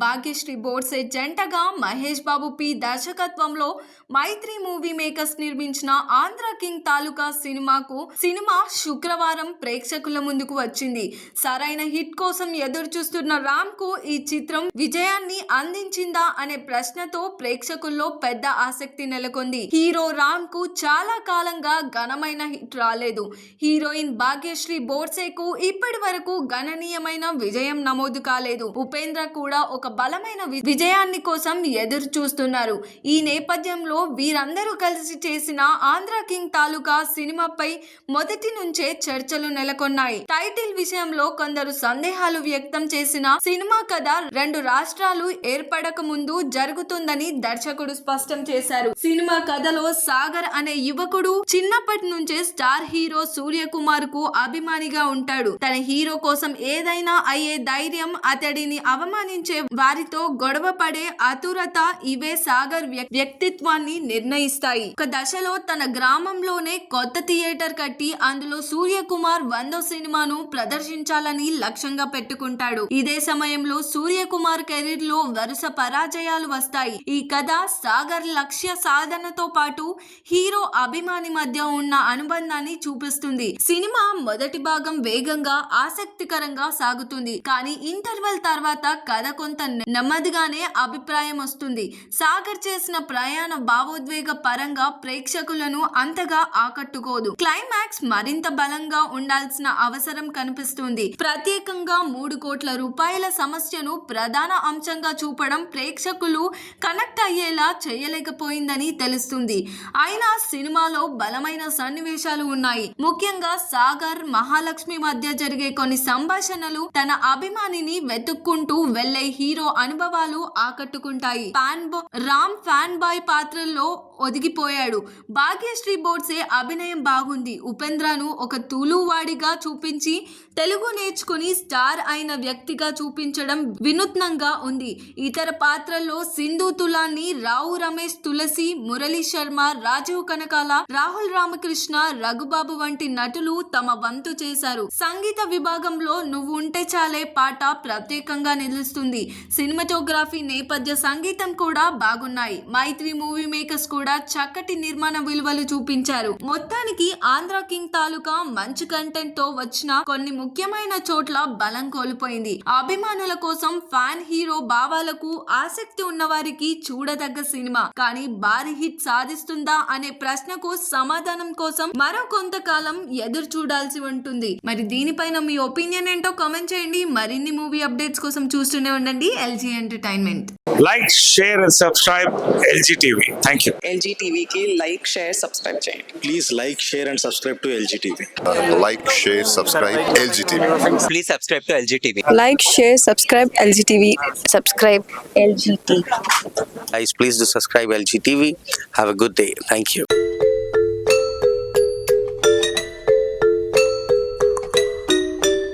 భాగ్యశ్రీ బోర్సే జంటగా మహేష్ బాబు పి దర్శకత్వంలో మైత్రి movie makers నిర్మించిన ఆంధ్ర కింగ్ తాలూకా సినిమా శుక్రవారం ప్రేక్షకుల ముందుకు వచ్చింది. సరైన హిట్ కోసం ఎదురు చూస్తున్న రామ్ కు ఈ చిత్రం విజయాన్ని అందించిందా అనే ప్రశ్నతో ప్రేక్షకుల్లో పెద్ద ఆసక్తి నెలకొంది. హీరో రామ్ కు చాలా కాలంగా ఘనమైన హిట్ రాలేదు. హీరోయిన్ భాగ్యశ్రీ బోర్సేకు ఇప్పటి వరకు గణనీయమైన విజయం నమోదు కాలేదు. ఉపేంద్ర కూడా ఒక బలమైన విజయాన్ని కోసం ఎదురు చూస్తున్నారు. ఈ నేపథ్యంలో వీరందరూ కలిసి చేసిన ఆంధ్ర కింగ్ తాలూకా సినిమాపై మొదటి నుంచే చర్చలు నెలకొన్నాయి. టైటిల్ విషయంలో కొందరు సందేహాలు వ్యక్తం చేసిన సినిమా కథ రెండు రాష్ట్రాలు ఏర్పడక ముందు జరుగుతుందని దర్శకుడు స్పష్టం చేశారు. సినిమా కథలో సాగర్ అనే యువకుడు చిన్నప్పటి నుంచే స్టార్ హీరో సూర్యకుమార్ కు అభిమానిగా ఉంటాడు. తన హీరో కోసం ఏదైనా అయ్యే ధైర్యం, అతడిని అవమానించే వారితో గొడవ పడే ఆతురత ఇవే సాగర్ వ్యక్తిత్వాన్ని నిర్ణయిస్తాయి. ఒక దశలో తన గ్రామంలోనే కొత్త థియేటర్ కట్టి అందులో సూర్యకుమార్ 100వ సినిమాను ప్రదర్శించాలని లక్ష్యంగా పెట్టుకుంటాడు. ఇదే సమయంలో సూర్యకుమార్ కెరీర్ లో వరుస పరాజయాలు వస్తాయి. ఈ కథ సాగర్ లక్ష్య సాధనతో పాటు హీరో అభిమాని మధ్య ఉన్న అనుబంధాన్ని చూపిస్తుంది. సినిమా మొదటి భాగం వేగంగా ఆసక్తికరంగా సాగుతుంది. కానీ ఇంటర్వెల్ తర్వాత కథ కొంత నెమ్మదిగానే అభిప్రాయం వస్తుంది. సాగర్ చేసిన ప్రయాణ భావోద్వేగ పరంగా ప్రేక్షకులను అంతగా ఆకట్టుకోదు. క్లైమాక్స్ మరింత బలంగా ఉండాల్సిన అవసరం కనిపిస్తుంది. ప్రత్యేకంగా 3 కోట్ల రూపాయల సమస్యను ప్రధాన అంశంగా చూపడం ప్రేక్షకులు కనెక్ట్ అయ్యేలా చేయలేకపోయిందని తెలుస్తుంది. అయినా సినిమాలో బలమైన సన్నివేశాలు ఉన్నాయి. ముఖ్యంగా సాగర్ మహాలక్ష్మి మధ్య జరిగే కొన్ని సంభాషణలు, తన అభిమానిని వెతుక్కుంటూ వెళ్లే హీరో అనుభవాలు ఆకట్టుకుంటాయి. రామ్ ఫ్యాన్ బాయ్ పాత్రల్లో ఒదిగిపోయాడు. భాగ్యశ్రీ బోర్సే అభినయం బాగుంది. ఉపేంద్రను ఒక తులువాడిగా చూపించి తెలుగు నేర్చుకుని స్టార్ అయిన వ్యక్తిగా చూపించడం వినూత్నంగా ఉంది. ఇతర పాత్రల్లో సింధు తులాన్ని, రావు రమేష్, తులసి, మురళీ శర్మ, రాజీవ్ కనకాల, రాహుల్ రామకృష్ణ, రఘుబాబు వంటి నటులు తమ వంతు చేశారు. సంగీత విభాగంలో నువ్వు ఉంటే చాలే పాట ప్రత్యేకంగా నిలుస్తుంది. సినిమాటోగ్రఫీ, నేపథ్య సంగీతం కూడా బాగున్నాయి. మైత్రి మూవీ మేకర్స్ కూడా చక్కటి నిర్మాణ విలువలు చూపించారు. మొత్తానికి ఆంధ్ర కింగ్ తాలూకా మంచి కంటెంట్ తో వచ్చిన కొన్ని ముఖ్యమైన చోట్ల బలం కోల్పోయింది. అభిమానుల కోసం, ఫ్యాన్ హీరో భావాలకు ఆసక్తి ఉన్న వారికి చూడదగ్గ సినిమా. కానీ భారీ హిట్ సాధిస్తుందా అనే ప్రశ్నకు సమాధానం కోసం మరో కొంతకాలం ఎదురు చూడాల్సి ఉంటుంది. మరి దీనిపైన మీ ఒపీనియన్ ఏంటో కామెంట్ చేయండి. మరిన్ని మూవీ అప్డేట్స్ కోసం చూస్తూనే ఉండండి LG entertainment. Like, share and subscribe LG TV. Thank you. LG TV की like, share, subscribe చేయండి. Please like, share and subscribe to LG TV. Like, share, subscribe LG TV. Please subscribe to LG TV. Like, share, subscribe LG TV. Subscribe LG TV. Guys, please do subscribe LG TV. Have a good day. Thank you.